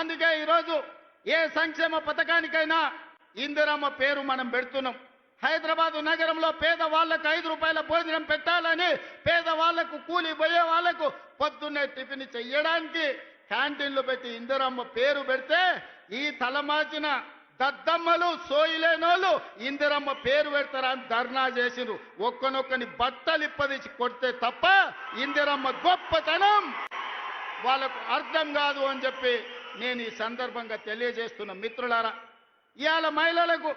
అందుకే ఈరోజు ఏ సంక్షేమ పథకానికైనా ఇందిరమ్మ పేరు మనం పెడుతున్నాం. హైదరాబాద్ నగరంలో పేదవాళ్లకు 5 రూపాయల భోజనం పెట్టాలని, పేదవాళ్లకు కూలి పోయే వాళ్లకు పొద్దున్నే టిఫిన్ చెయ్యడానికి క్యాంటీన్లు పెట్టి ఇందిరమ్మ పేరు పెడితే ఈ తలమాచిన దద్దమ్మలు సోయిలేనోళ్ళు ఇందిరమ్మ పేరు పెడతారని ధర్నా చేసిరు. ఒక్కనొక్కని బట్టలు ఇప్పదీసి కొడితే తప్ప ఇందిరమ్మ గొప్పతనం వాళ్ళకు అర్థం కాదు అని చెప్పి నేను ఈ సందర్భంగా తెలియజేస్తున్న మిత్రులారా. ఇవాళ మహిళలకు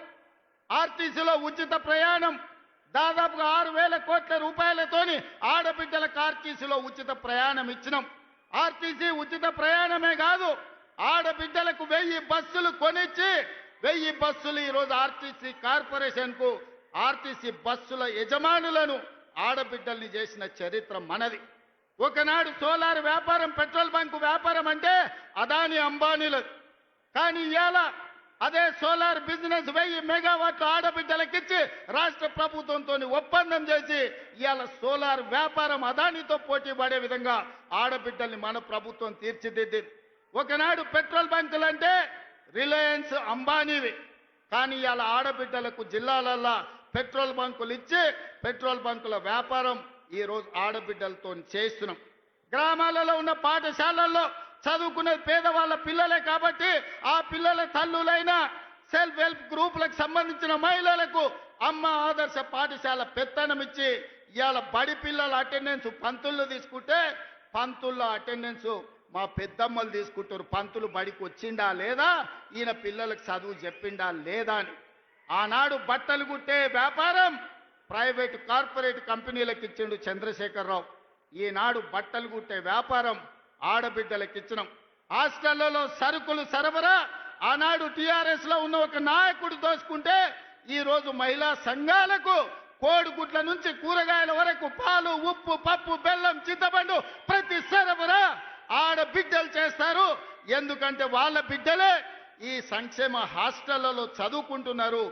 ఆర్టీసీలో ఉచిత ప్రయాణం దాదాపుగా 6,000 కోట్ల రూపాయలతోని ఆడబిడ్డలకు ఆర్టీసీలో ఉచిత ప్రయాణం ఇచ్చినాం. ఆర్టీసీ ఉచిత ప్రయాణమే కాదు, ఆడబిడ్డలకు 1000 బస్సులు కొనిచ్చి 1000 బస్సులు ఈరోజు ఆర్టీసీ కార్పొరేషన్కు ఆర్టీసీ బస్సుల యజమానులను ఆడబిడ్డల్ని చేసిన చరిత్ర మనది. ఒకనాడు సోలార్ వ్యాపారం, పెట్రోల్ బంకు వ్యాపారం అంటే అదాని అంబానీలది. కానీ ఇవాళ అదే సోలార్ బిజినెస్ 1000 మెగావాట్లు ఆడబిడ్డలకిచ్చి రాష్ట్ర ప్రభుత్వంతో ఒప్పందం చేసి ఇవాళ సోలార్ వ్యాపారం అదానితో పోటీ పడే విధంగా ఆడబిడ్డల్ని మన ప్రభుత్వం తీర్చిదిద్దింది. ఒకనాడు పెట్రోల్ బంకులు అంటే రిలయన్స్ అంబానీవి. కానీ ఇవాళ ఆడబిడ్డలకు జిల్లాలల్లో పెట్రోల్ బంకులు ఇచ్చి పెట్రోల్ బంకుల వ్యాపారం ఈరోజు ఆడబిడ్డలతో చేస్తున్నాం. గ్రామాలలో ఉన్న పాఠశాలల్లో చదువుకునే పేదవాళ్ళ పిల్లలే కాబట్టి ఆ పిల్లల తల్లులైన సెల్ఫ్ హెల్ప్ గ్రూపులకు సంబంధించిన మహిళలకు అమ్మ ఆదర్శ పాఠశాల పెత్తనం ఇచ్చి ఇవాళ బడి పిల్లల అటెండెన్స్ పంతులు తీసుకుంటే పంతుల అటెండెన్స్ మా పెద్దమ్మలు తీసుకుంటారు. పంతులు బడికి వచ్చిండా లేదా, ఈయన పిల్లలకు చదువు చెప్పిండా లేదా అని. ఆనాడు బట్టలు కుట్టే వ్యాపారం ప్రైవేటు కార్పొరేట్ కంపెనీలకు ఇచ్చిండు చంద్రశేఖరరావు. ఈనాడు బట్టలు కుట్టే వ్యాపారం ఆడబిడ్డలకు ఇచ్చినాం. హాస్టళ్లలో సరుకులు సరఫరా ఆనాడు టిఆర్ఎస్ లో ఉన్న ఒక నాయకుడు దోచుకుంటే ఈరోజు మహిళా సంఘాలకు కోడిగుడ్ల నుంచి కూరగాయల వరకు పాలు, ఉప్పు, పప్పు, బెల్లం, చింతపండు ప్రతి సరఫరా ఆడబిడ్డలు చేస్తారు. ఎందుకంటే వాళ్ళ బిడ్డలే ఈ సంక్షేమ హాస్టళ్లలో చదువుకుంటున్నారు.